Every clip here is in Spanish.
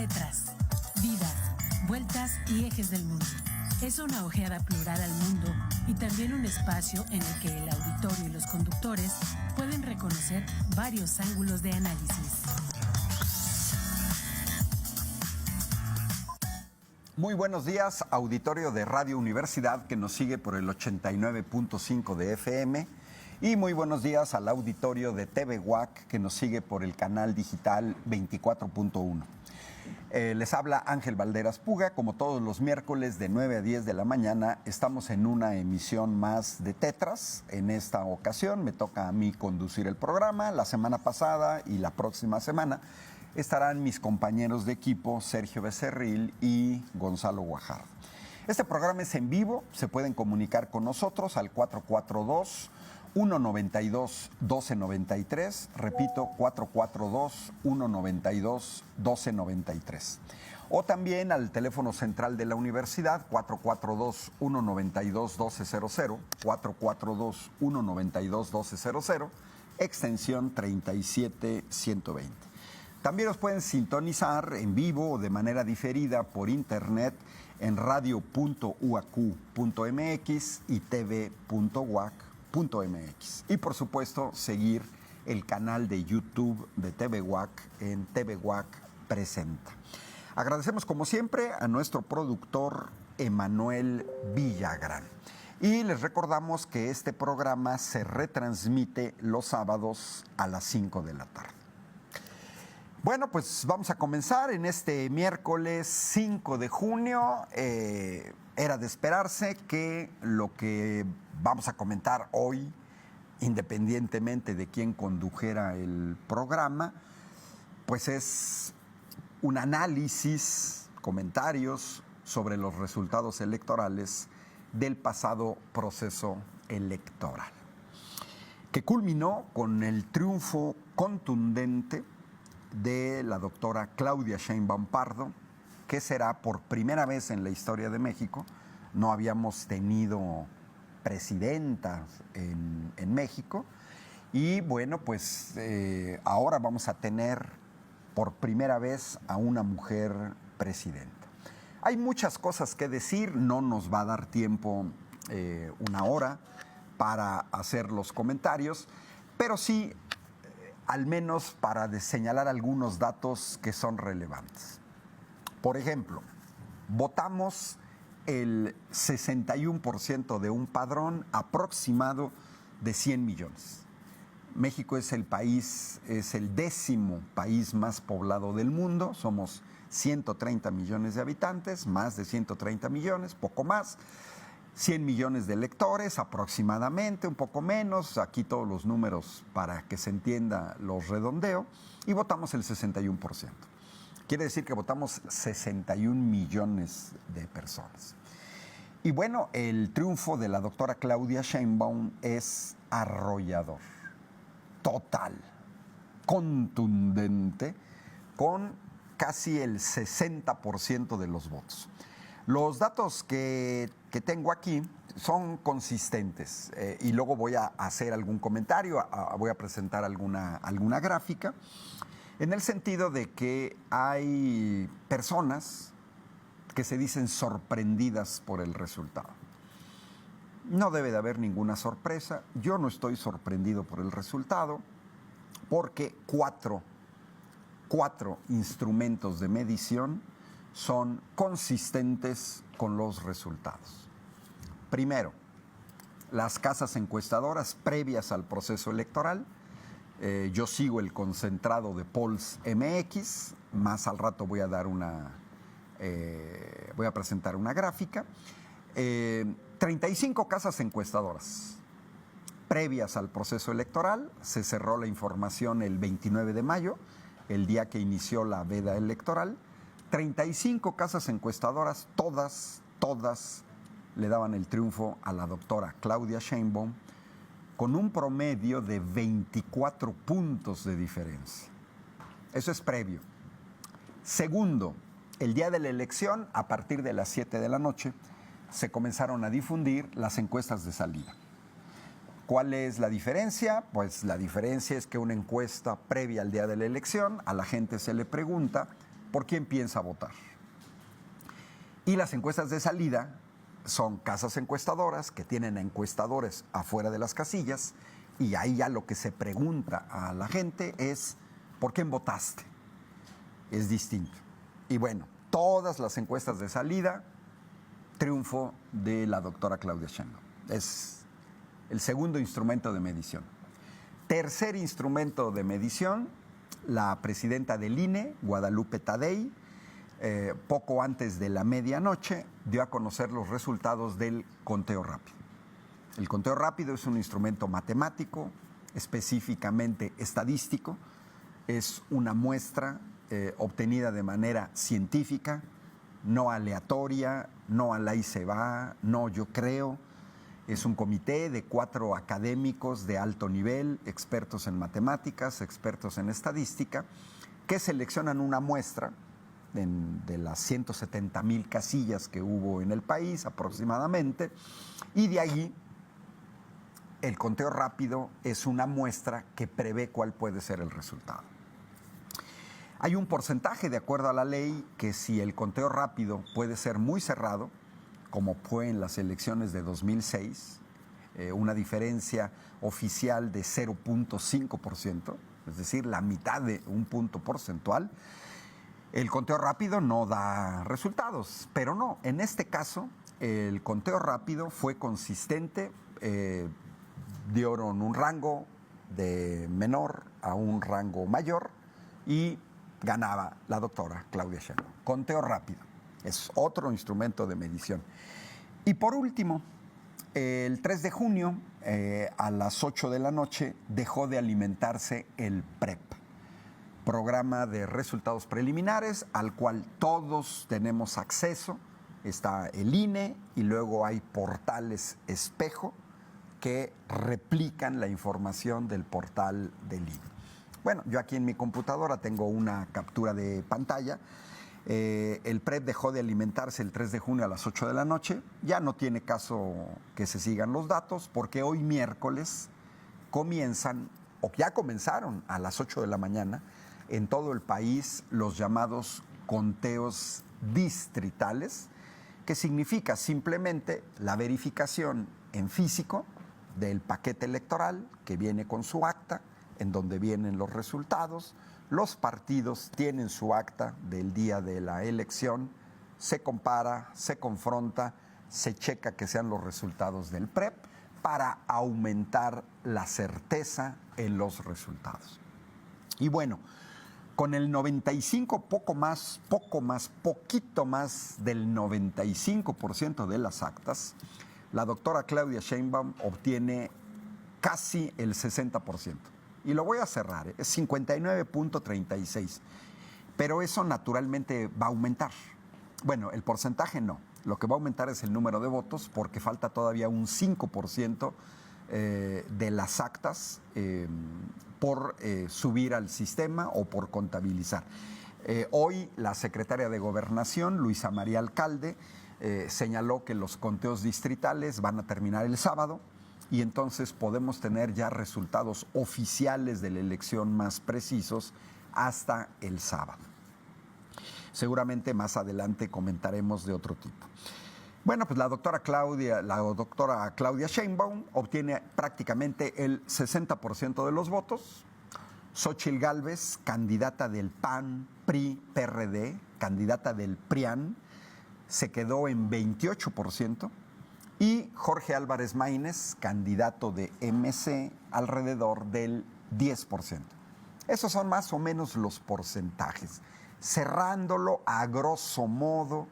Tetras, vidas, vueltas y ejes del mundo. Es una ojeada plural al mundo y también un espacio en el que el auditorio y los conductores pueden reconocer varios ángulos de análisis. Muy buenos días, auditorio de Radio Universidad que nos sigue por el 89.5 de FM, y muy buenos días al auditorio de TV UAC que nos sigue por el canal digital 24.1. Les habla Ángel Valderas Puga. Como todos los miércoles de 9 a 10 de la mañana estamos en una emisión más de Tetras. En esta ocasión me toca a mí conducir el programa. La semana pasada y la próxima semana estarán mis compañeros de equipo Sergio Becerril y Gonzalo Guajardo. Este programa es en vivo, se pueden comunicar con nosotros al 442-192-1293, repito, 442-192-1293. O también al teléfono central de la universidad, 442-192-1200, 442-192-1200, extensión 37120. También nos pueden sintonizar en vivo o de manera diferida por internet en radio.uac.mx y tv.uac.mx. Y por supuesto, seguir el canal de YouTube de TV UAC en TV UAC Presenta. Agradecemos como siempre a nuestro productor Emanuel Villagrán. Y les recordamos que este programa se retransmite los sábados a las 5 de la tarde. Bueno, pues vamos a comenzar en este miércoles 5 de junio. Era de esperarse que lo que vamos a comentar hoy, independientemente de quién condujera el programa, pues es un análisis, comentarios sobre los resultados electorales del pasado proceso electoral, que culminó con el triunfo contundente de la doctora Claudia Sheinbaum Pardo, que será por primera vez en la historia de México. No habíamos tenido presidentas en México, y bueno, pues ahora vamos a tener por primera vez a una mujer presidenta. Hay muchas cosas que decir, no nos va a dar tiempo una hora para hacer los comentarios, pero sí al menos para señalar algunos datos que son relevantes. Por ejemplo, votamos el 61% de un padrón aproximado de 100 millones. México es el 10º país más poblado del mundo. Somos 130 millones de habitantes, más de 130 millones, poco más. 100 millones de electores aproximadamente, un poco menos, aquí todos los números para que se entienda los redondeo, y votamos el 61%. Quiere decir que votamos 61 millones de personas. Y bueno, el triunfo de la doctora Claudia Sheinbaum es arrollador, total, contundente, con casi el 60% de los votos. Los datos que tengo aquí son consistentes, y luego voy a hacer algún comentario, voy a presentar alguna gráfica, en el sentido de que hay personas que se dicen sorprendidas por el resultado. No debe de haber ninguna sorpresa. Yo no estoy sorprendido por el resultado, porque cuatro instrumentos de medición son consistentes con los resultados. Primero, las casas encuestadoras previas al proceso electoral. Yo sigo el concentrado de Polls MX, más al rato voy a presentar una gráfica. 35 casas encuestadoras previas al proceso electoral. Se cerró la información el 29 de mayo, el día que inició la veda electoral. 35 casas encuestadoras, todas le daban el triunfo a la doctora Claudia Sheinbaum, con un promedio de 24 puntos de diferencia. Eso es previo. Segundo, el día de la elección, a partir de las 7 de la noche, se comenzaron a difundir las encuestas de salida. ¿Cuál es la diferencia? Pues la diferencia es que una encuesta previa al día de la elección, a la gente se le pregunta por quién piensa votar. Y las encuestas de salida son casas encuestadoras que tienen a encuestadores afuera de las casillas y ahí ya lo que se pregunta a la gente es ¿por quién votaste? Es distinto. Y bueno, todas las encuestas de salida, triunfo de la doctora Claudia Sheinbaum. Es el segundo instrumento de medición. Tercer instrumento de medición, la presidenta del INE, Guadalupe Tadei, poco antes de la medianoche, dio a conocer los resultados del conteo rápido. El conteo rápido es un instrumento matemático, específicamente estadístico, es una muestra obtenida de manera científica, no aleatoria, no al ahí se va, no yo creo. Es un comité de 4 académicos de alto nivel, expertos en matemáticas, expertos en estadística, que seleccionan una muestra de las 170,000 casillas que hubo en el país aproximadamente, y de ahí el conteo rápido es una muestra que prevé cuál puede ser el resultado. Hay un porcentaje, de acuerdo a la ley, que si el conteo rápido puede ser muy cerrado, como fue en las elecciones de 2006, una diferencia oficial de 0.5%, es decir, la mitad de un punto porcentual, el conteo rápido no da resultados, pero no, en este caso el conteo rápido fue consistente, dieron un rango de menor a un rango mayor y ganaba la doctora Claudia Sheinbaum. Conteo rápido, es otro instrumento de medición. Y por último, el 3 de junio a las 8 de la noche dejó de alimentarse el PREP, programa de resultados preliminares al cual todos tenemos acceso. Está el INE y luego hay portales espejo que replican la información del portal del INE. Bueno, yo aquí en mi computadora tengo una captura de pantalla. El PREP dejó de alimentarse el 3 de junio a las 8 de la noche. Ya no tiene caso que se sigan los datos porque hoy miércoles comienzan, o ya comenzaron a las 8 de la mañana, en todo el país los llamados conteos distritales, que significa simplemente la verificación en físico del paquete electoral que viene con su acta, en donde vienen los resultados. Los partidos tienen su acta del día de la elección, se compara, se confronta, se checa que sean los resultados del PREP para aumentar la certeza en los resultados. Y bueno, con el 95, poquito más del 95% de las actas, la doctora Claudia Sheinbaum obtiene casi el 60%. Y lo voy a cerrar, es 59.36. Pero eso naturalmente va a aumentar. Bueno, el porcentaje no. Lo que va a aumentar es el número de votos porque falta todavía un 5% de las actas por subir al sistema o por contabilizar. Hoy la secretaria de Gobernación, Luisa María Alcalde, señaló que los conteos distritales van a terminar el sábado y entonces podemos tener ya resultados oficiales de la elección más precisos hasta el sábado. Seguramente más adelante comentaremos de otro tipo. Bueno, pues la doctora Claudia Sheinbaum obtiene prácticamente el 60% de los votos. Xóchitl Gálvez, candidata del PAN, PRI, PRD, candidata del PRIAN, se quedó en 28%. Y Jorge Álvarez Maínez, candidato de MC, alrededor del 10%. Esos son más o menos los porcentajes. Cerrándolo a grosso modo,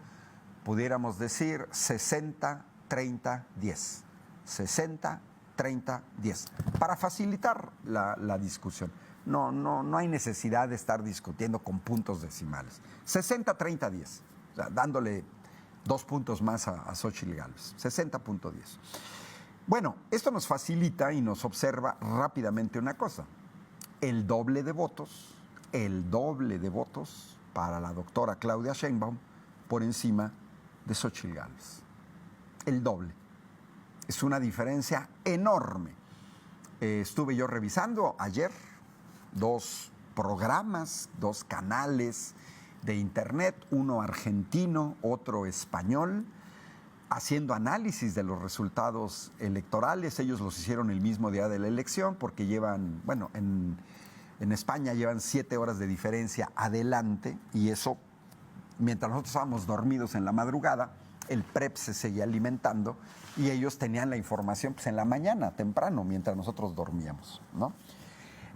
pudiéramos decir 60, 30, 10. 60, 30, 10. Para facilitar la discusión. No hay necesidad de estar discutiendo con puntos decimales. 60, 30, 10. O sea, dándole 2 puntos más a Xóchitl Gálvez. 60.10. Bueno, esto nos facilita y nos observa rápidamente una cosa. El doble de votos para la doctora Claudia Sheinbaum por encima de Xóchitl Gálvez. El doble. Es una diferencia enorme. Estuve yo revisando ayer 2 programas, 2 canales de internet, uno argentino, otro español, haciendo análisis de los resultados electorales. Ellos los hicieron el mismo día de la elección porque llevan, bueno, en España llevan 7 horas de diferencia adelante, y eso, mientras nosotros estábamos dormidos en la madrugada, el PREP se seguía alimentando y ellos tenían la información pues, en la mañana, temprano, mientras nosotros dormíamos, ¿no?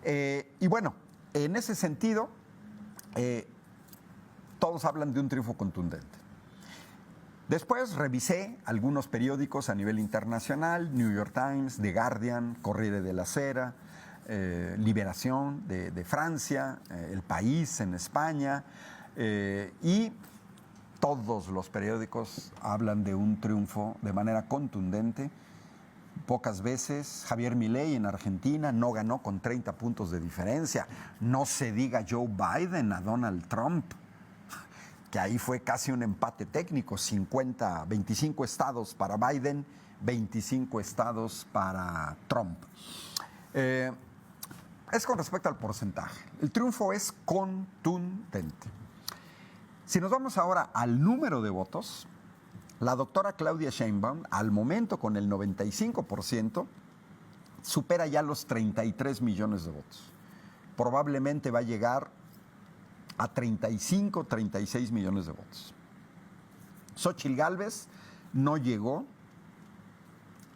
Y bueno, en ese sentido, todos hablan de un triunfo contundente. Después revisé algunos periódicos a nivel internacional: New York Times, The Guardian, Corriere della Sera, Liberación de Francia, El País en España, y todos los periódicos hablan de un triunfo de manera contundente. Pocas veces. Javier Milei en Argentina no ganó con 30 puntos de diferencia. No se diga Joe Biden a Donald Trump, que ahí fue casi un empate técnico: 25 estados para Biden, 25 estados para Trump. Es con respecto al porcentaje. El triunfo es contundente. Si nos vamos ahora al número de votos, la doctora Claudia Sheinbaum, al momento con el 95%, supera ya los 33 millones de votos. Probablemente va a llegar a 35, 36 millones de votos. Xóchitl Gálvez no llegó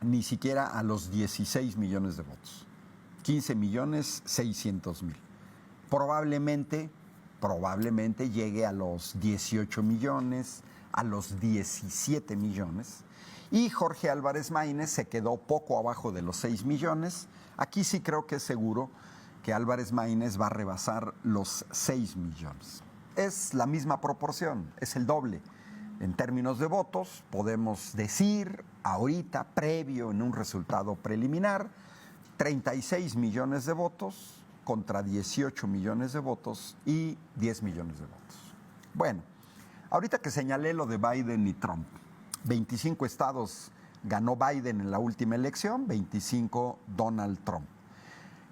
ni siquiera a los 16 millones de votos. 15 millones 600 mil. Probablemente llegue a los 18 millones, a los 17 millones. Y Jorge Álvarez Maínez se quedó poco abajo de los 6 millones. Aquí sí creo que es seguro que Álvarez Maínez va a rebasar los 6 millones. Es la misma proporción, es el doble. En términos de votos, podemos decir ahorita, previo en un resultado preliminar, 36 millones de votos contra 18 millones de votos y 10 millones de votos. Bueno, ahorita que señalé lo de Biden y Trump, 25 estados ganó Biden en la última elección, 25 Donald Trump.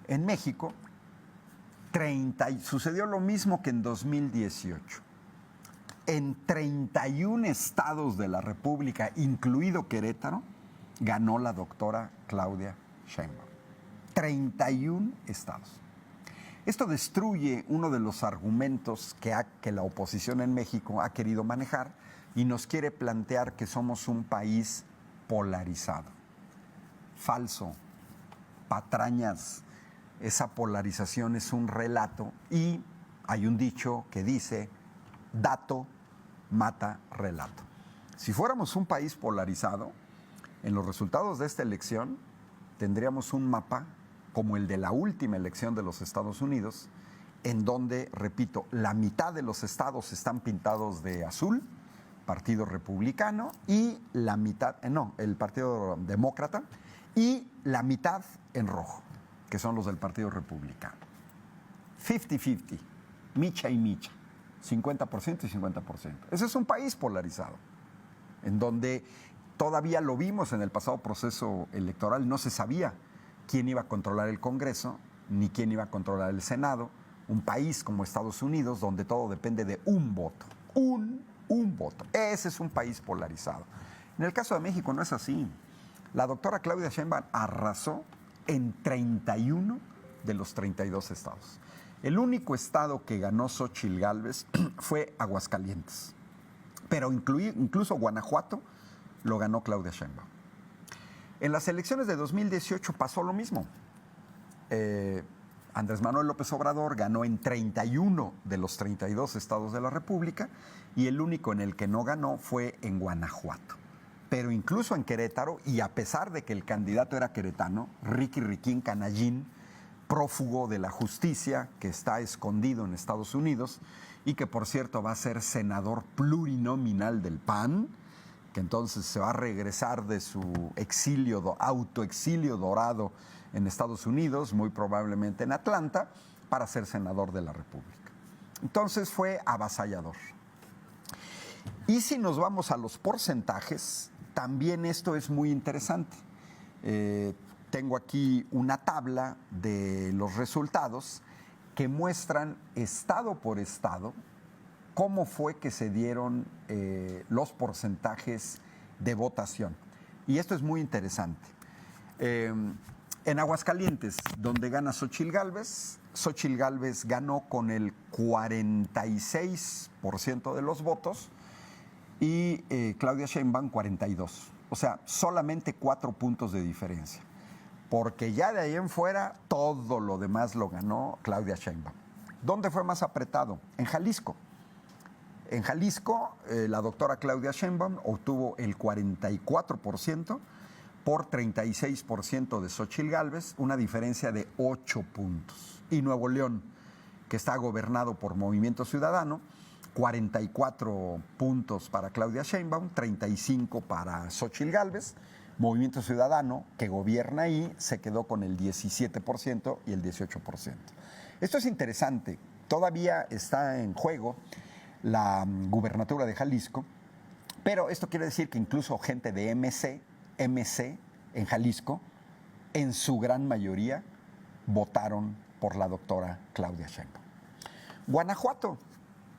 En México, sucedió lo mismo que en 2018. En 31 estados de la República, incluido Querétaro, ganó la doctora Claudia Sheinbaum. 31 estados. Esto destruye uno de los argumentos que la oposición en México ha querido manejar y nos quiere plantear que somos un país polarizado. Falso. Patrañas. Esa polarización es un relato y hay un dicho que dice: dato mata relato. Si fuéramos un país polarizado, en los resultados de esta elección tendríamos un mapa como el de la última elección de los Estados Unidos, en donde, repito, la mitad de los estados están pintados de azul, Partido Republicano, y la mitad, el Partido Demócrata, y la mitad en rojo, que son los del Partido Republicano. 50-50, micha y micha, 50% y 50%. Ese es un país polarizado, en donde todavía lo vimos en el pasado proceso electoral, no se sabía quién iba a controlar el Congreso, ni quién iba a controlar el Senado. Un país como Estados Unidos, donde todo depende de un voto. Un voto. Ese es un país polarizado. En el caso de México no es así. La doctora Claudia Sheinbaum arrasó en 31 de los 32 estados. El único estado que ganó Xóchitl Gálvez fue Aguascalientes. Pero incluso Guanajuato lo ganó Claudia Sheinbaum. En las elecciones de 2018 pasó lo mismo. Andrés Manuel López Obrador ganó en 31 de los 32 estados de la República y el único en el que no ganó fue en Guanajuato. Pero incluso en Querétaro, y a pesar de que el candidato era queretano, Ricky Riquín Canallín, prófugo de la justicia, que está escondido en Estados Unidos y que, por cierto, va a ser senador plurinominal del PAN, que entonces se va a regresar de su autoexilio dorado en Estados Unidos, muy probablemente en Atlanta, para ser senador de la República. Entonces fue avasallador. Y si nos vamos a los porcentajes, también esto es muy interesante. Tengo aquí una tabla de los resultados que muestran estado por estado cómo fue que se dieron los porcentajes de votación. Y esto es muy interesante. En Aguascalientes, donde gana Xóchitl Gálvez ganó con el 46% de los votos y Claudia Sheinbaum 42%. O sea, solamente 4 puntos de diferencia. Porque ya de ahí en fuera, todo lo demás lo ganó Claudia Sheinbaum. ¿Dónde fue más apretado? En Jalisco. En Jalisco, la doctora Claudia Sheinbaum obtuvo el 44% por 36% de Xóchitl Gálvez, una diferencia de 8 puntos. Y Nuevo León, que está gobernado por Movimiento Ciudadano, 44 puntos para Claudia Sheinbaum, 35 para Xóchitl Gálvez. Movimiento Ciudadano, que gobierna ahí, se quedó con el 17% y el 18%. Esto es interesante. Todavía está en juego la gubernatura de Jalisco, pero esto quiere decir que incluso gente de MC en Jalisco, en su gran mayoría, votaron por la doctora Claudia Sheinbaum. Guanajuato,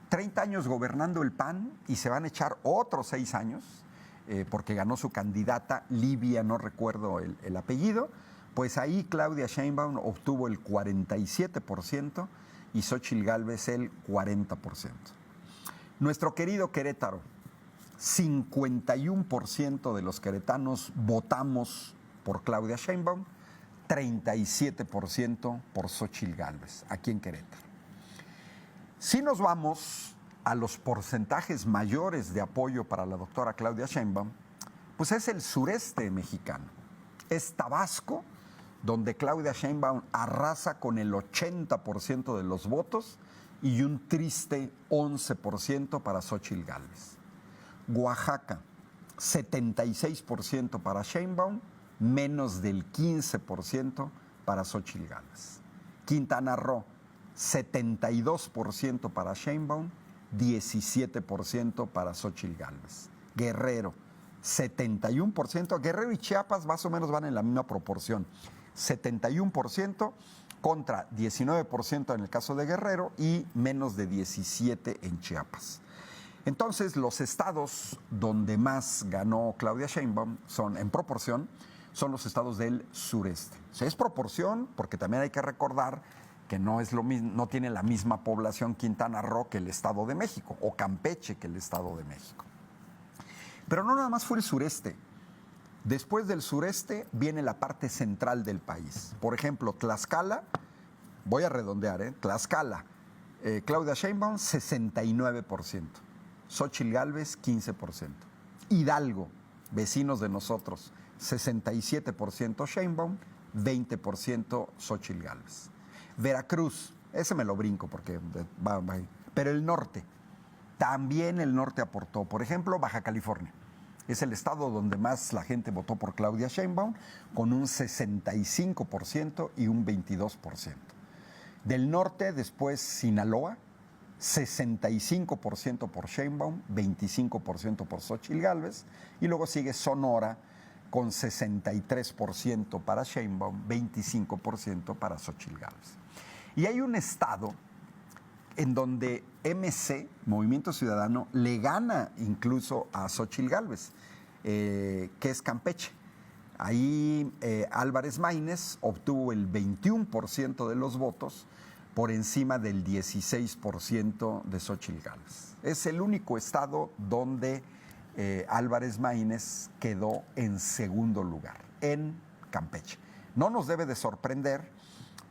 30 años gobernando el PAN y se van a echar otros 6 años, porque ganó su candidata, Livia, no recuerdo el apellido, pues ahí Claudia Sheinbaum obtuvo el 47% y Xóchitl Gálvez el 40%. Nuestro querido Querétaro, 51% de los queretanos votamos por Claudia Sheinbaum, 37% por Xóchitl Gálvez, aquí en Querétaro. Si nos vamos a los porcentajes mayores de apoyo para la doctora Claudia Sheinbaum, pues es el sureste mexicano. Es Tabasco, donde Claudia Sheinbaum arrasa con el 80% de los votos y un triste 11% para Xóchitl Gálvez. Oaxaca, 76% para Sheinbaum, menos del 15% para Xóchitl Gálvez. Quintana Roo, 72% para Sheinbaum, 17% para Xóchitl Gálvez. Guerrero, 71%. Guerrero y Chiapas más o menos van en la misma proporción. 71% contra 19% en el caso de Guerrero y menos de 17% en Chiapas. Entonces, los estados donde más ganó Claudia Sheinbaum son, en proporción, son los estados del sureste. O sea, es proporción porque también hay que recordar que no es lo mismo, no tiene la misma población Quintana Roo que el Estado de México, o Campeche que el Estado de México. Pero no nada más fue el sureste. Después del sureste viene la parte central del país. Por ejemplo, Tlaxcala, voy a redondear, Tlaxcala, Claudia Sheinbaum, 69%. Xóchitl Gálvez, 15%. Hidalgo, vecinos de nosotros, 67% Sheinbaum, 20% Xóchitl Gálvez. Veracruz, ese me lo brinco porque va. Pero el norte, también el norte aportó. Por ejemplo, Baja California. Es el estado donde más la gente votó por Claudia Sheinbaum, con un 65% y un 22%. Del norte, después Sinaloa, 65% por Sheinbaum, 25% por Xóchitl Gálvez, y luego sigue Sonora con 63% para Sheinbaum, 25% para Xóchitl Gálvez. Y hay un estado en donde MC, Movimiento Ciudadano, le gana incluso a Xóchitl Gálvez, que es Campeche. Ahí Álvarez Maínez obtuvo el 21% de los votos por encima del 16% de Xóchitl Gálvez. Es el único estado donde Álvarez Maínez quedó en segundo lugar, en Campeche. No nos debe de sorprender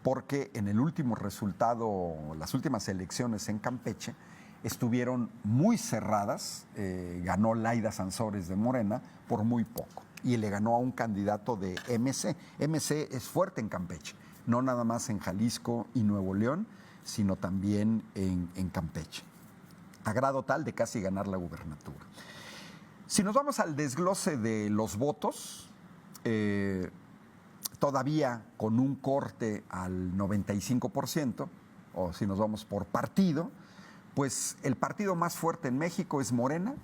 porque en el último resultado, las últimas elecciones en Campeche, estuvieron muy cerradas. Ganó Laida Sansores de Morena por muy poco y le ganó a un candidato de MC. MC es fuerte en Campeche, no nada más en Jalisco y Nuevo León, sino también en Campeche, a grado tal de casi ganar la gubernatura. Si nos vamos al desglose de los votos, todavía con un corte al 95%, o si nos vamos por partido, pues el partido más fuerte en México es Morena,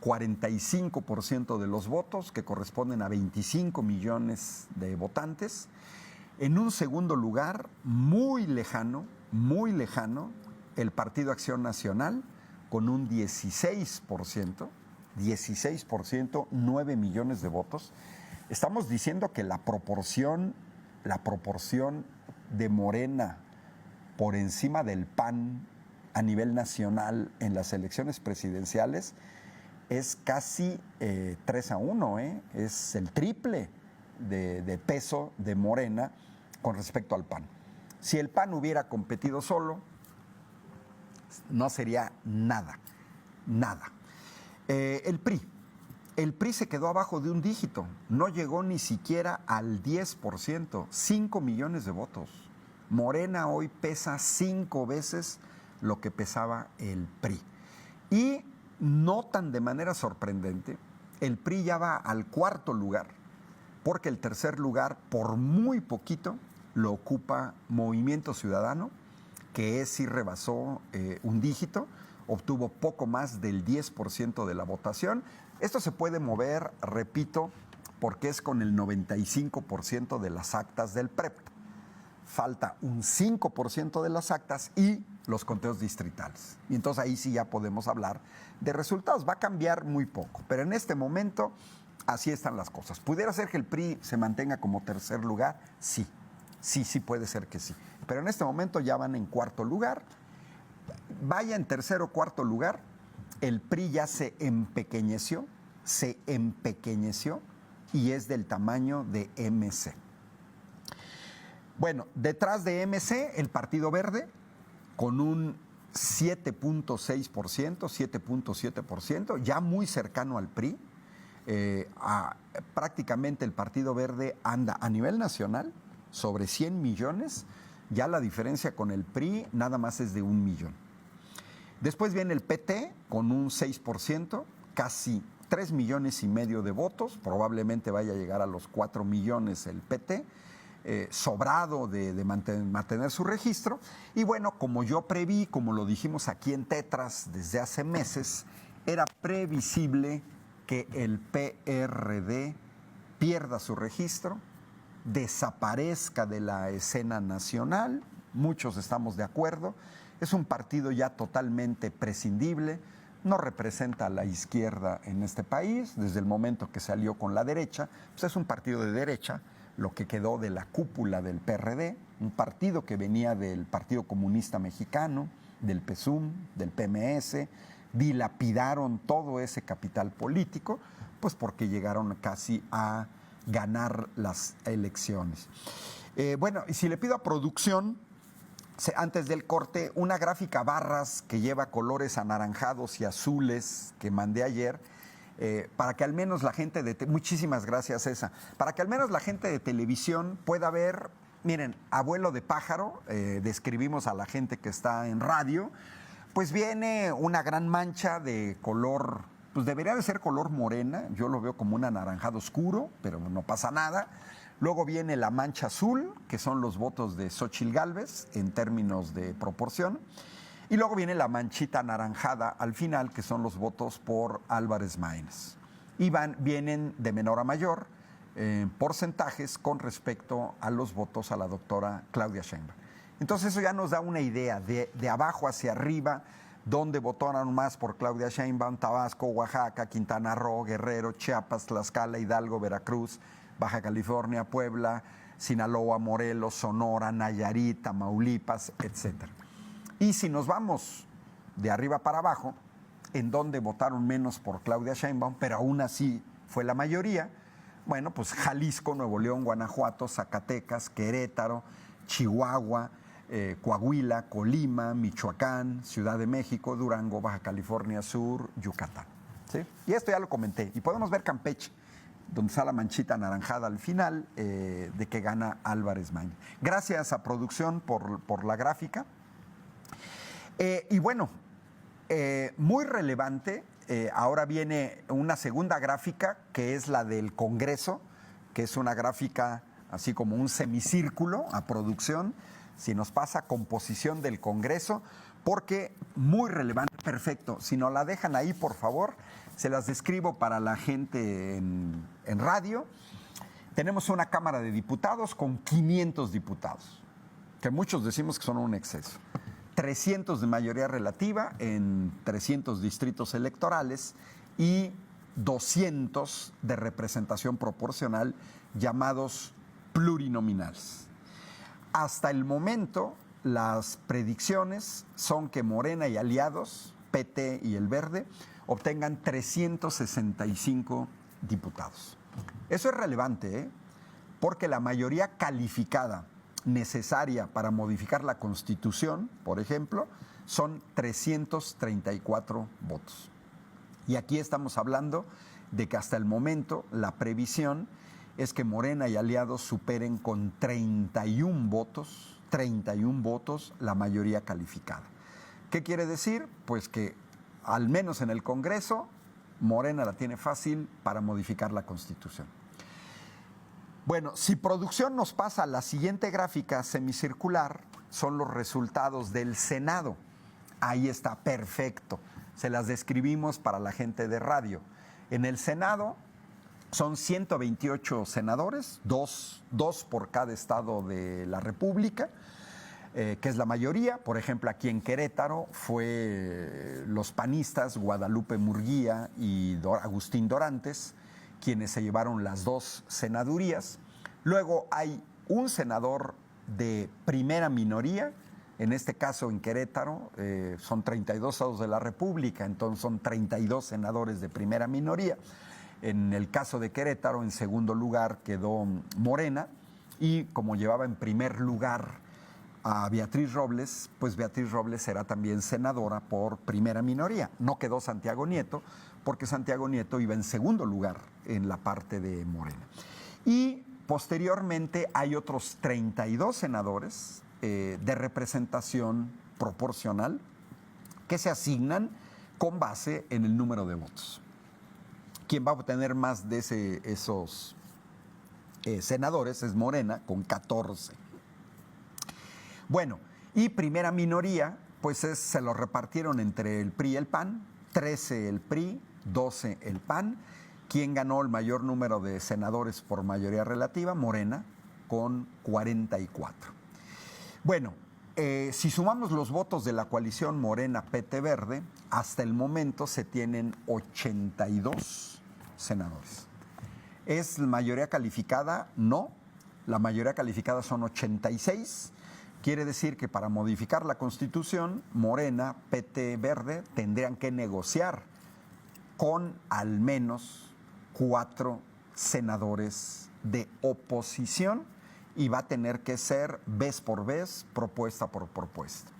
45% de los votos, que corresponden a 25 millones de votantes. En un segundo lugar, muy lejano, el Partido Acción Nacional, con un 16%, 9 millones de votos. Estamos diciendo que la proporción de Morena por encima del PAN a nivel nacional en las elecciones presidenciales es casi 3-1, ¿eh? Es el triple de peso de Morena con respecto al PAN. Si el PAN hubiera competido solo, no sería nada. El PRI se quedó abajo de un dígito, no llegó ni siquiera al 10%, 5 millones de votos. Morena hoy pesa 5 veces lo que pesaba el PRI. Y no tan de manera sorprendente, el PRI ya va al 4.º lugar, porque el 3.er lugar, por muy poquito, lo ocupa Movimiento Ciudadano, que sí rebasó un dígito, obtuvo poco más del 10% de la votación. Esto se puede mover, repito, porque es con el 95% de las actas del PREP. Falta un 5% de las actas y los conteos distritales. Y entonces ahí sí ya podemos hablar de resultados. Va a cambiar muy poco, pero en este momento así están las cosas. ¿Pudiera ser que el PRI se mantenga como 3.er lugar? Sí, puede ser que sí. Pero en este momento ya van en 4.º lugar. Vaya en 3.er o 4.º lugar, el PRI ya se empequeñeció y es del tamaño de MC. Bueno, detrás de MC, el Partido Verde, con un 7.6%, 7.7%, ya muy cercano al PRI. Prácticamente el Partido Verde anda a nivel nacional sobre 100 millones, ya la diferencia con el PRI nada más es de 1 millón. Después viene el PT con un 6%, casi 3,5 millones de votos, probablemente vaya a llegar a los 4 millones el PT, sobrado de mantener su registro. Y bueno, como yo preví, como lo dijimos aquí en Tetras desde hace meses, era previsible que el PRD pierda su registro, desaparezca de la escena nacional, muchos estamos de acuerdo, es un partido ya totalmente prescindible, no representa a la izquierda en este país, desde el momento que salió con la derecha, pues es un partido de derecha, lo que quedó de la cúpula del PRD, un partido que venía del Partido Comunista Mexicano, del PSUM, del PMS, dilapidaron todo ese capital político, pues porque llegaron casi a ganar las elecciones. Bueno, y si le pido a producción, antes del corte, una gráfica barras que lleva colores anaranjados y azules que mandé ayer, para que al menos la gente muchísimas gracias, César, para que al menos la gente de televisión pueda ver, miren, abuelo de pájaro, describimos a la gente que está en radio, pues viene una gran mancha de color, pues debería de ser color morena, yo lo veo como un anaranjado oscuro, pero no pasa nada. Luego viene la mancha azul, que son los votos de Xóchitl Gálvez en términos de proporción. Y luego viene la manchita anaranjada al final, que son los votos por Álvarez Maínez. Y vienen de menor a mayor porcentajes con respecto a los votos a la doctora Claudia Sheinbaum. Entonces eso ya nos da una idea de abajo hacia arriba, dónde votaron más por Claudia Sheinbaum: Tabasco, Oaxaca, Quintana Roo, Guerrero, Chiapas, Tlaxcala, Hidalgo, Veracruz, Baja California, Puebla, Sinaloa, Morelos, Sonora, Nayarit, Tamaulipas, etcétera. Y si nos vamos de arriba para abajo, en donde votaron menos por Claudia Sheinbaum, pero aún así fue la mayoría, bueno, pues Jalisco, Nuevo León, Guanajuato, Zacatecas, Querétaro, Chihuahua, Coahuila, Colima, Michoacán, Ciudad de México, Durango, Baja California Sur, Yucatán. ¿Sí? Y esto ya lo comenté. Y podemos ver Campeche, donde está la manchita anaranjada al final, de que gana Álvarez Maínez. Gracias a producción por la gráfica. Y bueno, muy relevante, ahora viene una segunda gráfica, que es la del Congreso, que es una gráfica así como un semicírculo a producción. Si nos pasa composición del Congreso, porque muy relevante, perfecto. Si nos la dejan ahí, por favor, se las describo para la gente en radio. Tenemos una Cámara de Diputados con 500 diputados, que muchos decimos que son un exceso. 300 de mayoría relativa en 300 distritos electorales y 200 de representación proporcional llamados plurinominales. Hasta el momento, las predicciones son que Morena y aliados, PT y el Verde, obtengan 365 diputados. Eso es relevante, ¿eh? Porque la mayoría calificada necesaria para modificar la Constitución, por ejemplo, son 334 votos. Y aquí estamos hablando de que hasta el momento la previsión es que Morena y aliados superen con 31 votos la mayoría calificada. ¿Qué quiere decir? Pues que al menos en el Congreso, Morena la tiene fácil para modificar la Constitución. Bueno, si producción nos pasa a la siguiente gráfica semicircular, son los resultados del Senado. Ahí está, perfecto. Se las describimos para la gente de radio. En el Senado son 128 senadores, dos por cada estado de la República, que es la mayoría. Por ejemplo, aquí en Querétaro fue los panistas Guadalupe Murguía y Agustín Dorantes quienes se llevaron las 2 senadurías. Luego hay un senador de primera minoría, en este caso en Querétaro, son 32 estados de la República, entonces son 32 senadores de primera minoría. En el caso de Querétaro, en segundo lugar quedó Morena, y como llevaba en primer lugar a Beatriz Robles, pues Beatriz Robles será también senadora por primera minoría. No quedó Santiago Nieto, porque Santiago Nieto iba en segundo lugar en la parte de Morena. Y posteriormente hay otros 32 senadores de representación proporcional que se asignan con base en el número de votos. Quien va a obtener más de esos senadores es Morena, con 14. Bueno, y primera minoría, pues se lo repartieron entre el PRI y el PAN, 13 el PRI, 12 el PAN. ¿Quién ganó el mayor número de senadores por mayoría relativa? Morena, con 44. Bueno, si sumamos los votos de la coalición Morena-PT-Verde, hasta el momento se tienen 82 senadores. ¿Es mayoría calificada? No. La mayoría calificada son 86. Quiere decir que para modificar la Constitución, Morena, PT, Verde tendrían que negociar con al menos 4 senadores de oposición y va a tener que ser vez por vez, propuesta por propuesta.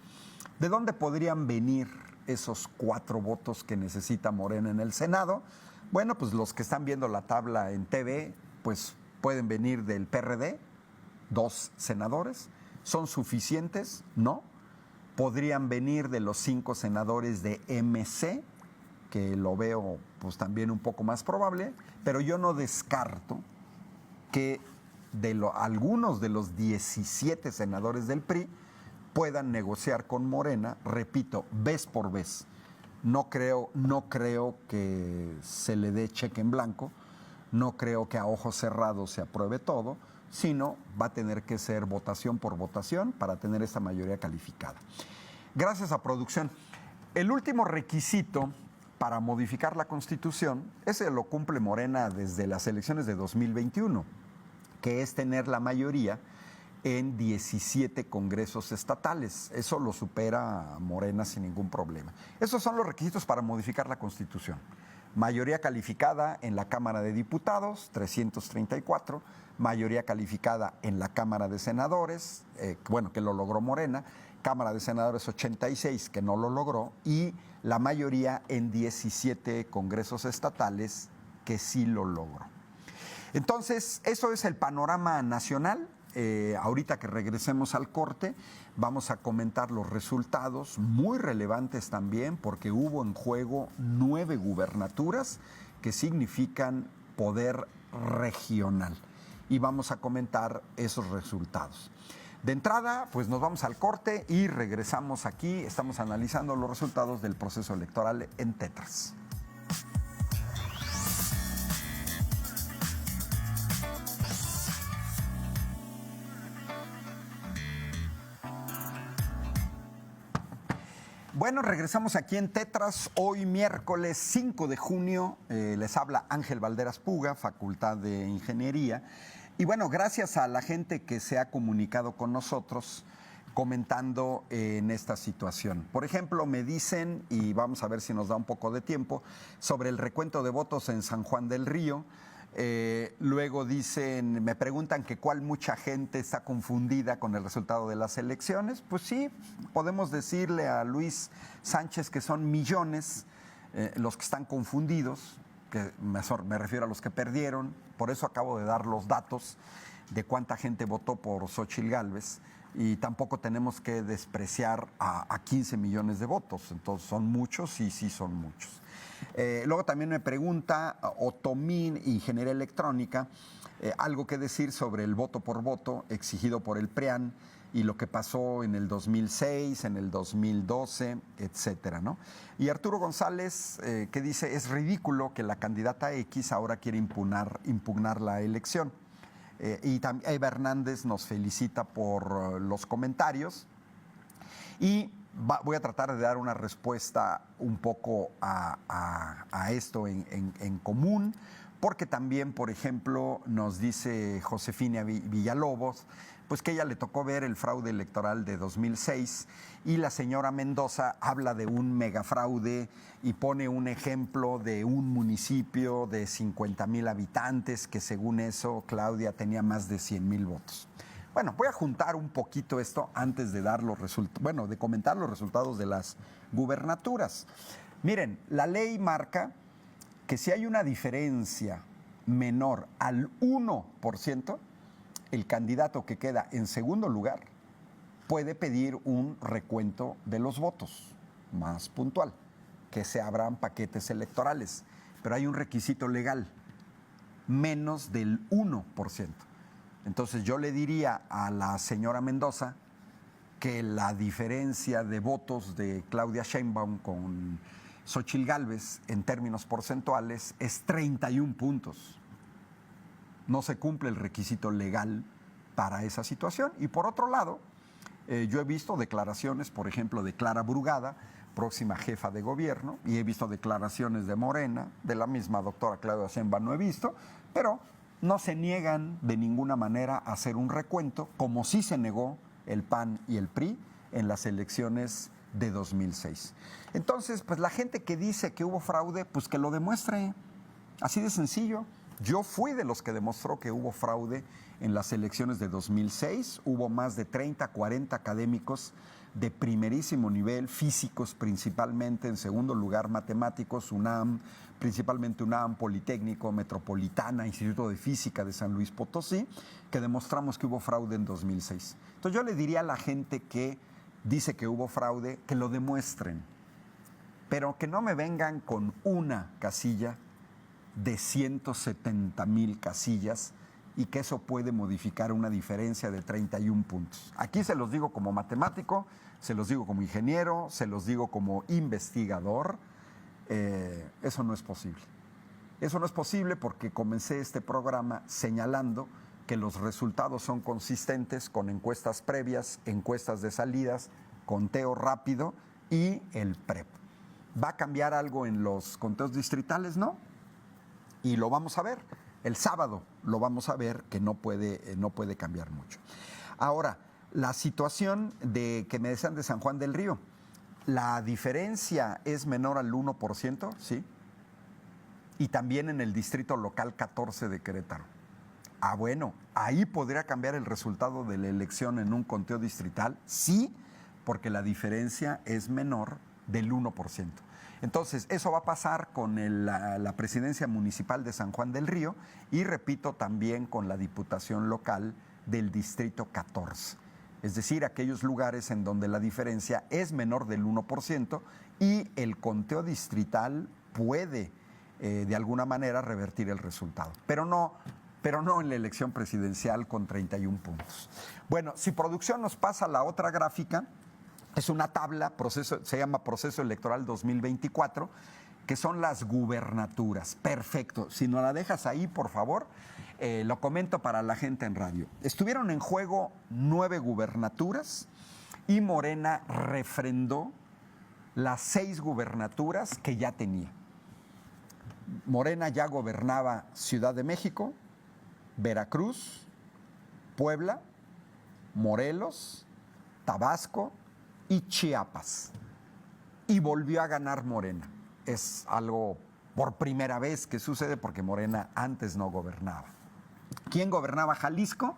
¿De dónde podrían venir esos 4 votos que necesita Morena en el Senado? Bueno, pues los que están viendo la tabla en TV, pues pueden venir del PRD, 2 senadores. ¿Son suficientes? No. Podrían venir de los 5 senadores de MC, que lo veo pues también un poco más probable, pero yo no descarto que algunos de los 17 senadores del PRI puedan negociar con Morena, repito, vez por vez. No creo que se le dé cheque en blanco, no creo que a ojos cerrados se apruebe todo, sino va a tener que ser votación por votación para tener esta mayoría calificada. Gracias a producción. El último requisito para modificar la Constitución, ese lo cumple Morena desde las elecciones de 2021, que es tener la mayoría en 17 congresos estatales. Eso lo supera Morena sin ningún problema. Esos son los requisitos para modificar la Constitución. Mayoría calificada en la Cámara de Diputados, 334, mayoría calificada en la Cámara de Senadores, que lo logró Morena, Cámara de Senadores 86, que no lo logró, y la mayoría en 17 congresos estatales, que sí lo logró. Entonces, eso es el panorama nacional. Ahorita que regresemos al corte, vamos a comentar los resultados muy relevantes también, porque hubo en juego 9 gubernaturas que significan poder regional. Y vamos a comentar esos resultados. De entrada, pues nos vamos al corte y regresamos aquí. Estamos analizando los resultados del proceso electoral en Tetras. Bueno, regresamos aquí en Tetras, hoy miércoles 5 de junio. Les habla Ángel Valderas Puga, Facultad de Ingeniería. Y bueno, gracias a la gente que se ha comunicado con nosotros comentando en esta situación. Por ejemplo, me dicen, y vamos a ver si nos da un poco de tiempo, sobre el recuento de votos en San Juan del Río. Luego dicen, me preguntan que cuál mucha gente está confundida con el resultado de las elecciones. Pues sí, podemos decirle a Luis Sánchez que son millones los que están confundidos, que me refiero a los que perdieron. Por eso acabo de dar los datos de cuánta gente votó por Xóchitl Gálvez. Y tampoco tenemos que despreciar a 15 millones de votos. Entonces, ¿son muchos? Sí, sí son muchos. Luego también me pregunta Otomín, Ingeniería Electrónica, algo que decir sobre el voto por voto exigido por el PRIAN y lo que pasó en el 2006, en el 2012, etcétera, ¿no? Y Arturo González, que dice, es ridículo que la candidata X ahora quiere impugnar la elección. Y también Eva Hernández nos felicita por los comentarios. Y voy a tratar de dar una respuesta un poco a esto en común, porque también, por ejemplo, nos dice Josefina Villalobos, pues que ella le tocó ver el fraude electoral de 2006 y la señora Mendoza habla de un megafraude y pone un ejemplo de un municipio de 50,000 habitantes que según eso Claudia tenía más de 100,000 votos. Bueno, voy a juntar un poquito esto antes de dar los resultados, bueno, de comentar los resultados de las gubernaturas. Miren, la ley marca que si hay una diferencia menor al 1%, el candidato que queda en segundo lugar puede pedir un recuento de los votos más puntual, que se abran paquetes electorales. Pero hay un requisito legal, menos del 1%. Entonces yo le diría a la señora Mendoza que la diferencia de votos de Claudia Sheinbaum con Xóchitl Gálvez en términos porcentuales es 31 puntos. No se cumple el requisito legal para esa situación. Y por otro lado, yo he visto declaraciones, por ejemplo, de Clara Brugada, próxima jefa de gobierno, y he visto declaraciones de Morena, de la misma doctora Claudia Sheinbaum no he visto, pero no se niegan de ninguna manera a hacer un recuento, como sí se negó el PAN y el PRI en las elecciones de 2006. Entonces, pues la gente que dice que hubo fraude, pues que lo demuestre, así de sencillo. Yo fui de los que demostró que hubo fraude en las elecciones de 2006. Hubo más de 30, 40 académicos de primerísimo nivel, físicos principalmente, en segundo lugar matemáticos, UNAM, principalmente UNAM, Politécnico, Metropolitana, Instituto de Física de San Luis Potosí, que demostramos que hubo fraude en 2006. Entonces yo le diría a la gente que dice que hubo fraude, que lo demuestren, pero que no me vengan con una casilla de 170,000 casillas y que eso puede modificar una diferencia de 31 puntos. Aquí se los digo como matemático, se los digo como ingeniero, se los digo como investigador. Eso no es posible. Eso no es posible porque comencé este programa señalando que los resultados son consistentes con encuestas previas, encuestas de salidas, conteo rápido y el PREP. ¿Va a cambiar algo en los conteos distritales? No. Y lo vamos a ver. El sábado lo vamos a ver que no puede cambiar mucho. Ahora, la situación de que me decían de San Juan del Río, ¿la diferencia es menor al 1%? Sí. Y también en el distrito local 14 de Querétaro. Ah, bueno, ahí podría cambiar el resultado de la elección en un conteo distrital, sí, porque la diferencia es menor del 1%. Entonces, eso va a pasar con la presidencia municipal de San Juan del Río y, repito, también con la diputación local del distrito 14. Es decir, aquellos lugares en donde la diferencia es menor del 1% y el conteo distrital puede, de alguna manera, revertir el resultado. Pero no en la elección presidencial con 31 puntos. Bueno, si producción nos pasa la otra gráfica, es una tabla, se llama Proceso Electoral 2024, que son las gubernaturas. Perfecto. Si no la dejas ahí, por favor, lo comento para la gente en radio. Estuvieron en juego 9 gubernaturas y Morena refrendó las 6 gubernaturas que ya tenía. Morena ya gobernaba Ciudad de México, Veracruz, Puebla, Morelos, Tabasco y Chiapas. Y volvió a ganar Morena. Es algo por primera vez que sucede porque Morena antes no gobernaba. ¿Quién gobernaba Jalisco?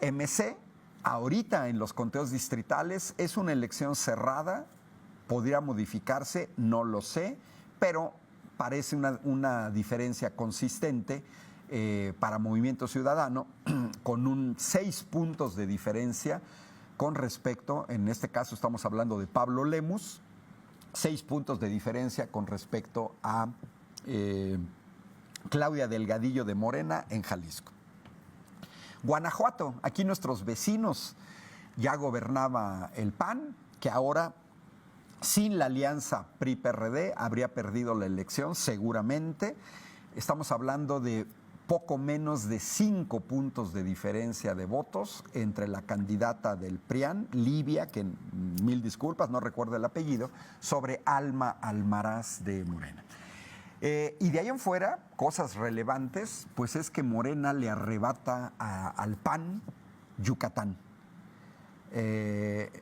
MC. Ahorita en los conteos distritales es una elección cerrada, podría modificarse, no lo sé, pero parece una diferencia consistente para Movimiento Ciudadano, con 6 puntos de diferencia con respecto, en este caso estamos hablando de Pablo Lemus, 6 puntos de diferencia con respecto a Claudia Delgadillo de Morena en Jalisco. Guanajuato, aquí nuestros vecinos, ya gobernaba el PAN, que ahora, sin la alianza PRI-PRD, habría perdido la elección seguramente. Estamos hablando de poco menos de 5 puntos de diferencia de votos entre la candidata del PRIAN, Livia, que mil disculpas, no recuerdo el apellido, sobre Alma Almaraz de Morena. Y de ahí en fuera, cosas relevantes, pues es que Morena le arrebata al PAN Yucatán.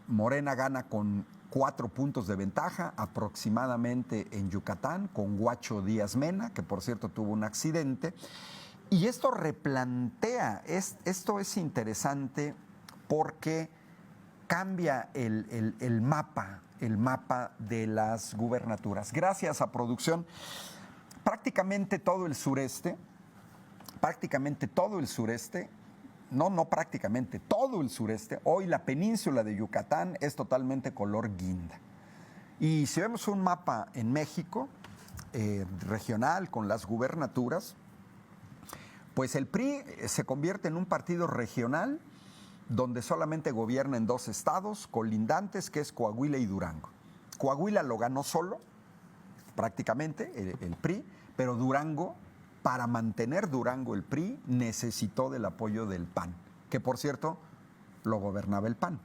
Morena gana con 4 puntos de ventaja aproximadamente en Yucatán, con Guacho Díaz Mena, que por cierto tuvo un accidente. Y esto replantea, esto es interesante porque cambia el mapa de las gubernaturas. Gracias a producción. Prácticamente todo el sureste, hoy la península de Yucatán es totalmente color guinda. Y si vemos un mapa en México, regional, con las gubernaturas, pues el PRI se convierte en un partido regional donde solamente gobierna en 2 estados colindantes, que es Coahuila y Durango. Coahuila lo ganó solo, prácticamente, el PRI, pero Durango, para mantener Durango el PRI, necesitó del apoyo del PAN, que por cierto lo gobernaba el PAN.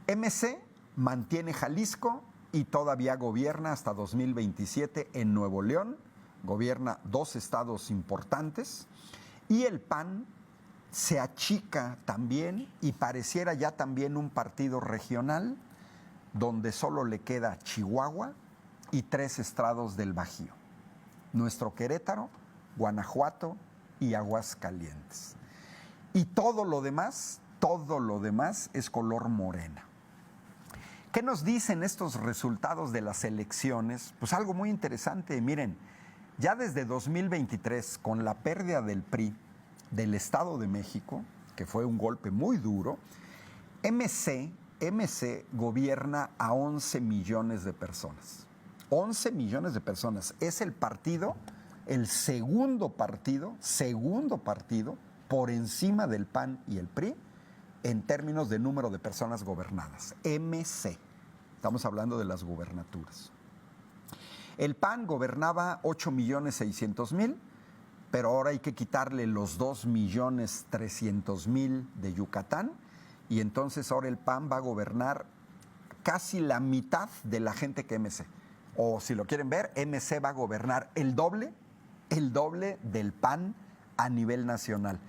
MC mantiene Jalisco y todavía gobierna hasta 2027 en Nuevo León, gobierna 2 estados importantes, y el PAN se achica también y pareciera ya también un partido regional donde solo le queda Chihuahua y 3 estados del Bajío: nuestro Querétaro, Guanajuato y Aguascalientes. Y todo lo demás es color morena. ¿Qué nos dicen estos resultados de las elecciones? Pues algo muy interesante. Miren, ya desde 2023, con la pérdida del PRI del Estado de México, que fue un golpe muy duro, MC gobierna a 11 millones de personas. 11 millones de personas. Es el partido, el segundo partido por encima del PAN y el PRI en términos de número de personas gobernadas. MC. Estamos hablando de las gubernaturas. El PAN gobernaba 8.600.000, pero ahora hay que quitarle los 2.300.000 de Yucatán, y entonces ahora el PAN va a gobernar casi la mitad de la gente que MC. O si lo quieren ver, MC va a gobernar el doble del PAN a nivel nacional.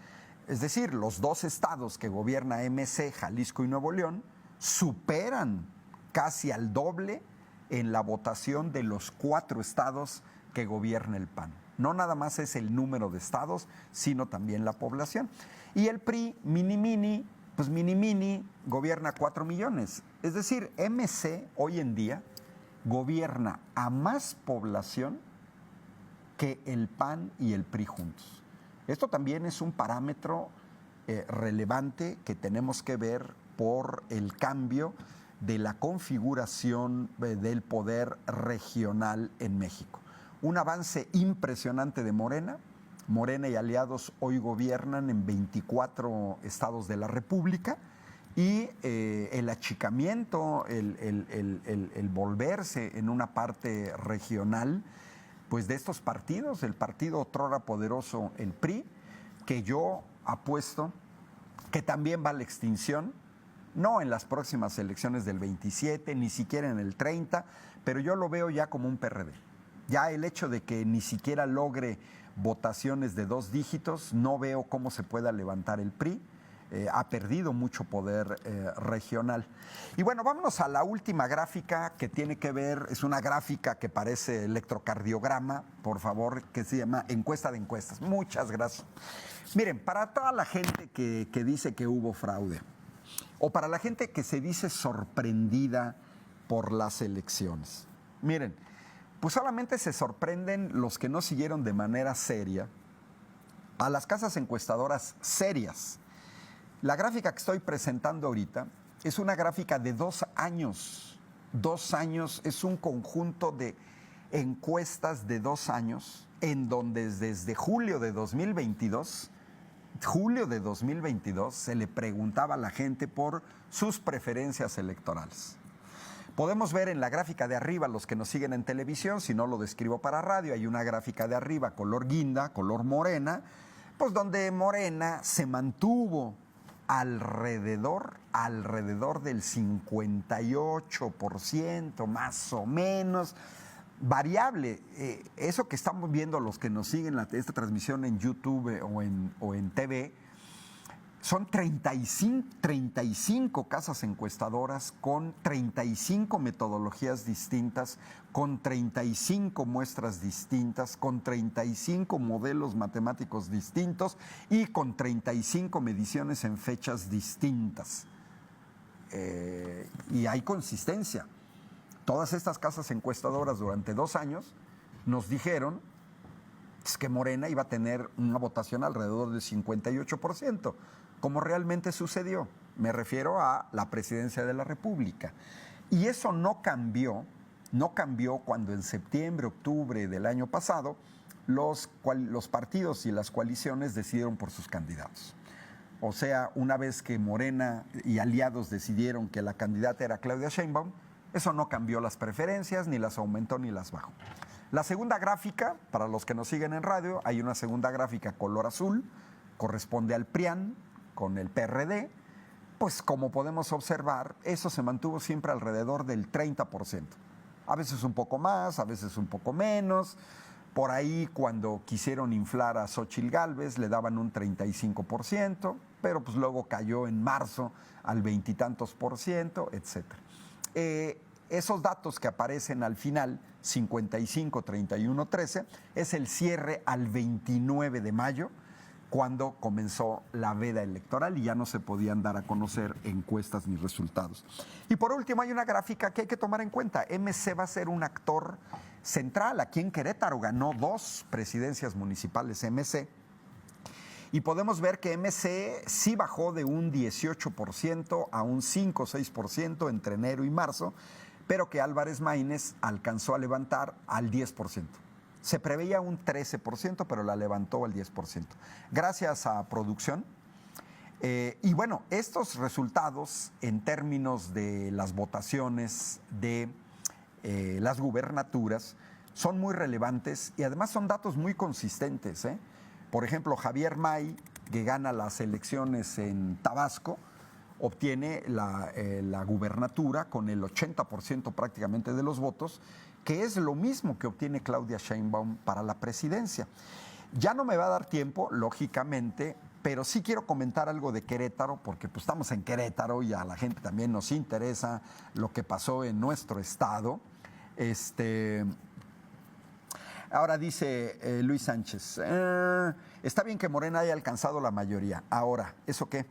Es decir, los 2 estados que gobierna MC, Jalisco y Nuevo León, superan casi al doble en la votación de los 4 estados que gobierna el PAN. No nada más es el número de estados, sino también la población. Y el PRI, mini, gobierna 4 millones. Es decir, MC hoy en día gobierna a más población que el PAN y el PRI juntos. Esto también es un parámetro relevante que tenemos que ver por el cambio de la configuración del poder regional en México. Un avance impresionante de Morena. Morena y aliados hoy gobiernan en 24 estados de la República, y el achicamiento, el volverse en una parte regional, pues de estos partidos, el partido otrora poderoso, el PRI, que yo apuesto que también va a la extinción, no en las próximas elecciones del 27, ni siquiera en el 30, pero yo lo veo ya como un PRD. Ya el hecho de que ni siquiera logre votaciones de 2 dígitos, no veo cómo se pueda levantar el PRI. Ha perdido mucho poder regional. Y bueno, vámonos a la última gráfica que tiene que ver, es una gráfica que parece electrocardiograma, por favor, que se llama encuesta de encuestas. Muchas gracias. Miren, para toda la gente que dice que hubo fraude, o para la gente que se dice sorprendida por las elecciones, miren, pues solamente se sorprenden los que no siguieron de manera seria a las casas encuestadoras serias. La gráfica que estoy presentando ahorita es una gráfica de 2 años. 2 años es un conjunto de encuestas de 2 años en donde desde julio de 2022 se le preguntaba a la gente por sus preferencias electorales. Podemos ver en la gráfica de arriba, los que nos siguen en televisión, si no lo describo para radio, hay una gráfica de arriba color guinda, color morena, pues donde Morena se mantuvo alrededor del 58%, más o menos, variable. Eso que estamos viendo los que nos siguen esta transmisión en YouTube o en TV, son 35 casas encuestadoras con 35 metodologías distintas, con 35 muestras distintas, con 35 modelos matemáticos distintos y con 35 mediciones en fechas distintas. Y hay consistencia. Todas estas casas encuestadoras durante 2 años nos dijeron que Morena iba a tener una votación alrededor del 58%. Como realmente sucedió. Me refiero a la presidencia de la República. Y eso no cambió cuando en septiembre, octubre del año pasado los partidos y las coaliciones decidieron por sus candidatos. O sea, una vez que Morena y aliados decidieron que la candidata era Claudia Sheinbaum, eso no cambió las preferencias, ni las aumentó ni las bajó. La segunda gráfica, para los que nos siguen en radio, hay una segunda gráfica color azul, corresponde al PRIAN, con el PRD, pues como podemos observar, eso se mantuvo siempre alrededor del 30%. A veces un poco más, a veces un poco menos. Por ahí cuando quisieron inflar a Xóchitl Gálvez le daban un 35%, pero pues luego cayó en marzo al 20 y tantos %, etc. Esos datos que aparecen al final, 55, 31, 13, es el cierre al 29 de mayo, cuando comenzó la veda electoral y ya no se podían dar a conocer encuestas ni resultados. Y por último hay una gráfica que hay que tomar en cuenta. MC va a ser un actor central. Aquí en Querétaro ganó 2 presidencias municipales MC. Y podemos ver que MC sí bajó de un 18% a un 5 o 6% entre enero y marzo, pero que Álvarez Maínez alcanzó a levantar al 10%. Se preveía un 13%, pero la levantó al 10%. Gracias a producción. Y bueno, estos resultados en términos de las votaciones de las gubernaturas son muy relevantes y además son datos muy consistentes. Por ejemplo, Javier May, que gana las elecciones en Tabasco, obtiene la gubernatura con el 80% prácticamente de los votos, que es lo mismo que obtiene Claudia Sheinbaum para la presidencia. Ya no me va a dar tiempo, lógicamente, pero sí quiero comentar algo de Querétaro, porque pues, estamos en Querétaro y a la gente también nos interesa lo que pasó en nuestro estado. Ahora dice Luis Sánchez, está bien que Morena haya alcanzado la mayoría. Ahora, ¿eso qué?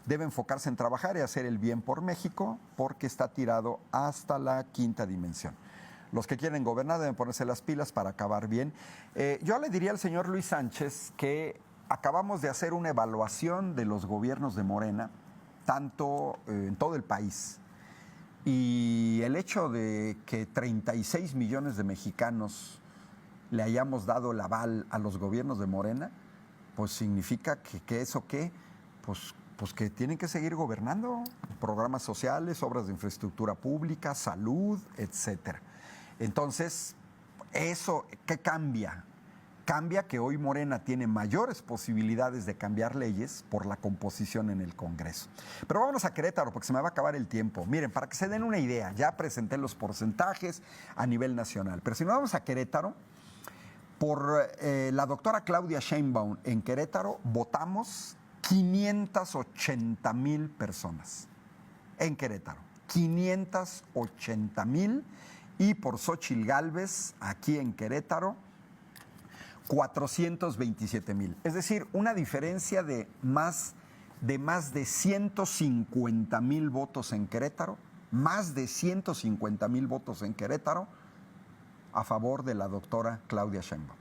Debe enfocarse en trabajar y hacer el bien por México, porque está tirado hasta la 5ª dimensión. Los que quieren gobernar deben ponerse las pilas para acabar bien. Yo le diría al señor Luis Sánchez que acabamos de hacer una evaluación de los gobiernos de Morena, tanto en todo el país. Y el hecho de que 36 millones de mexicanos le hayamos dado el aval a los gobiernos de Morena, pues significa que eso qué, pues que tienen que seguir gobernando, programas sociales, obras de infraestructura pública, salud, etcétera. Entonces, ¿eso qué cambia? Cambia que hoy Morena tiene mayores posibilidades de cambiar leyes por la composición en el Congreso. Pero vámonos a Querétaro porque se me va a acabar el tiempo. Miren, para que se den una idea, ya presenté los porcentajes a nivel nacional, pero si nos vamos a Querétaro, por la doctora Claudia Sheinbaum en Querétaro votamos 580,000 personas en Querétaro. 580,000, y por Xóchitl Gálvez aquí en Querétaro 427,000. Es decir, una diferencia de más de 150,000 votos en Querétaro, más de 150,000 votos en Querétaro a favor de la doctora Claudia Sheinbaum.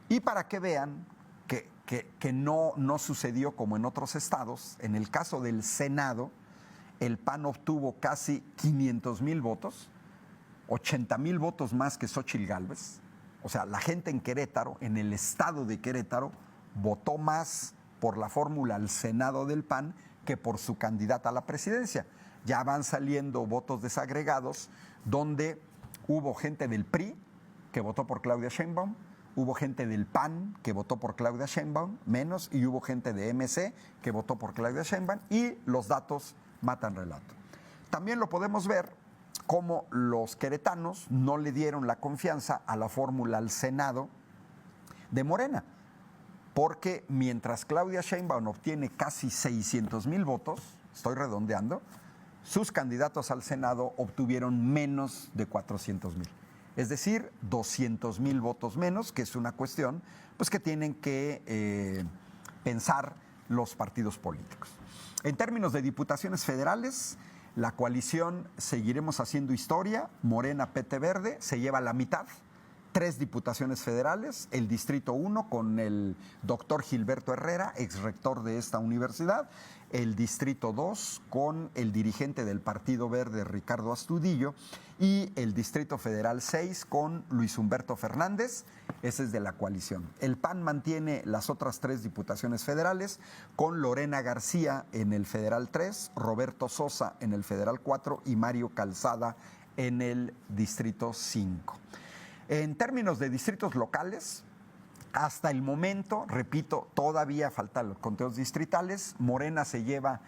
Y para que vean que no sucedió como en otros estados, en el caso del Senado, el PAN obtuvo casi 500,000 votos, 80,000 votos más que Xóchitl Gálvez. O sea, la gente en Querétaro, en el estado de Querétaro, votó más por la fórmula al Senado del PAN que por su candidata a la presidencia. Ya van saliendo votos desagregados donde hubo gente del PRI que votó por Claudia Sheinbaum, hubo gente del PAN que votó por Claudia Sheinbaum, menos, y hubo gente de MC que votó por Claudia Sheinbaum, y los datos matan relato. También lo podemos ver cómo los queretanos no le dieron la confianza a la fórmula al Senado de Morena, porque mientras Claudia Sheinbaum obtiene casi 600,000 votos, estoy redondeando, sus candidatos al Senado obtuvieron menos de 400,000. Es decir, 200,000 votos menos, que es una cuestión pues, que tienen que pensar los partidos políticos. En términos de diputaciones federales, la coalición Seguiremos Haciendo Historia, Morena, PT Verde, se lleva la mitad. 3 diputaciones federales, el Distrito 1 con el doctor Gilberto Herrera, exrector de esta universidad, el Distrito 2 con el dirigente del Partido Verde, Ricardo Astudillo, y el Distrito Federal 6 con Luis Humberto Fernández, ese es de la coalición. El PAN mantiene las otras 3 diputaciones federales con Lorena García en el Federal 3, Roberto Sosa en el Federal 4 y Mario Calzada en el Distrito 5. En términos de distritos locales, hasta el momento, repito, todavía faltan los conteos distritales, Morena se lleva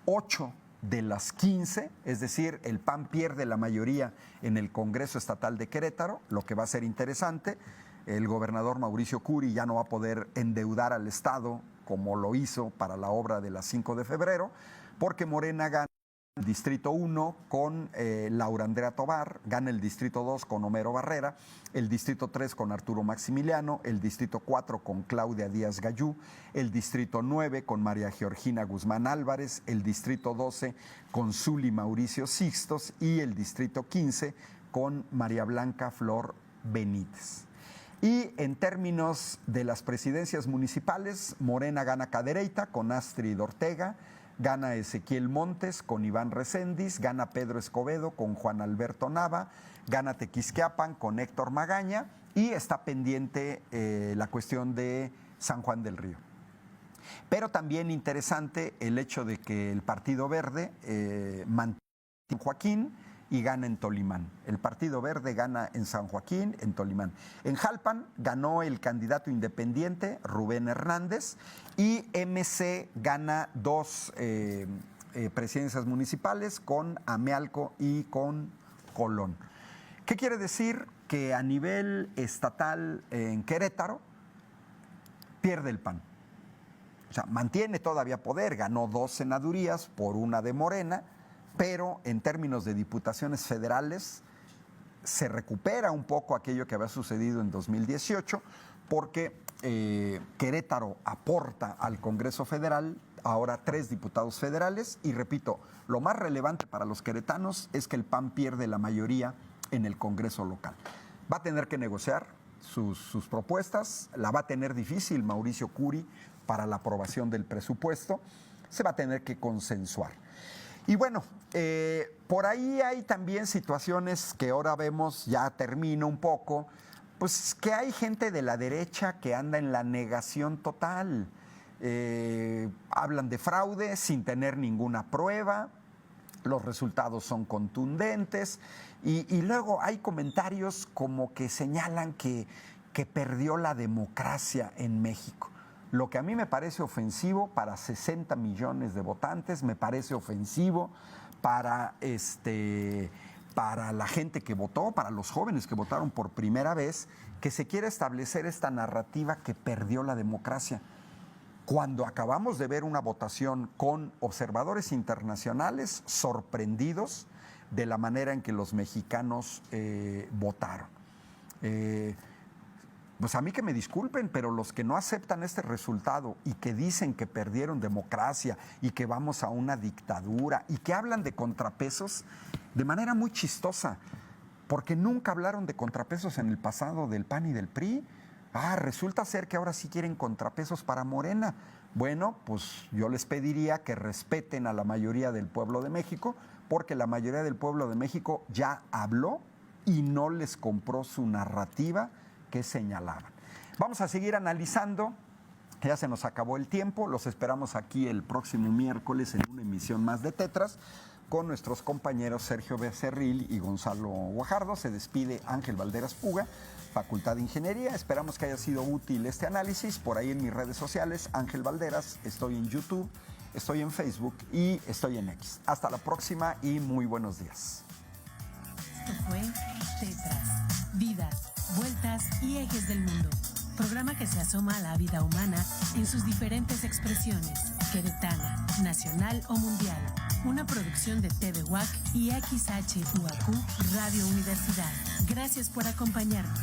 8 de las 15, es decir, el PAN pierde la mayoría en el Congreso Estatal de Querétaro, lo que va a ser interesante. El gobernador Mauricio Curi ya no va a poder endeudar al Estado como lo hizo para la obra de la 5 de febrero, porque Morena gana el Distrito 1 con Laura Andrea Tobar, gana el Distrito 2 con Homero Barrera, el Distrito 3 con Arturo Maximiliano, el Distrito 4 con Claudia Díaz Gayú, el Distrito 9 con María Georgina Guzmán Álvarez, el Distrito 12 con Zuli Mauricio Sixtos y el Distrito 15 con María Blanca Flor Benítez. Y en términos de las presidencias municipales, Morena gana Cadereyta con Astrid Ortega, gana Ezequiel Montes con Iván Reséndiz, gana Pedro Escobedo con Juan Alberto Nava, gana Tequisquiapan con Héctor Magaña, y está pendiente la cuestión de San Juan del Río. Pero también interesante el hecho de que el Partido Verde mantiene en Joaquín y gana en Tolimán. El Partido Verde gana en San Joaquín, en Tolimán. En Jalpan ganó el candidato independiente Rubén Hernández, y MC gana 2 presidencias municipales con Amealco y con Colón. ¿Qué quiere decir? Que a nivel estatal en Querétaro pierde el PAN. O sea, mantiene todavía poder, ganó 2 senadurías por una de Morena, pero en términos de diputaciones federales se recupera un poco aquello que había sucedido en 2018, porque Querétaro aporta al Congreso Federal ahora 3 diputados federales, y repito, lo más relevante para los queretanos es que el PAN pierde la mayoría en el Congreso local. Va a tener que negociar sus propuestas, la va a tener difícil Mauricio Curi para la aprobación del presupuesto, se va a tener que consensuar. Y bueno, por ahí hay también situaciones que ahora vemos, ya termino un poco, pues que hay gente de la derecha que anda en la negación total. Hablan de fraude sin tener ninguna prueba, los resultados son contundentes, y luego hay comentarios como que señalan que que perdió la democracia en México. Lo que a mí me parece ofensivo para 60 millones de votantes, me parece ofensivo para la gente que votó, para los jóvenes que votaron por primera vez, que se quiera establecer esta narrativa que perdió la democracia. Cuando acabamos de ver una votación con observadores internacionales sorprendidos de la manera en que los mexicanos votaron. Pues a mí que me disculpen, pero los que no aceptan este resultado y que dicen que perdieron democracia y que vamos a una dictadura y que hablan de contrapesos de manera muy chistosa, porque nunca hablaron de contrapesos en el pasado del PAN y del PRI. Resulta ser que ahora sí quieren contrapesos para Morena. Bueno, pues yo les pediría que respeten a la mayoría del pueblo de México, porque la mayoría del pueblo de México ya habló y no les compró su narrativa que señalaban. Vamos a seguir analizando, ya se nos acabó el tiempo, los esperamos aquí el próximo miércoles en una emisión más de Tetras con nuestros compañeros Sergio Becerril y Gonzalo Guajardo. Se despide Ángel Valderas Puga, Facultad de Ingeniería. Esperamos que haya sido útil este análisis. Por ahí en mis redes sociales, Ángel Valderas, estoy en YouTube, estoy en Facebook y estoy en X. Hasta la próxima y muy buenos días. Esto fue Tetras, Vidas, Vueltas y Ejes del Mundo. Programa que se asoma a la vida humana en sus diferentes expresiones, queretana, nacional o mundial. Una producción de TVWAC y XHUAQ Radio Universidad. Gracias por acompañarnos.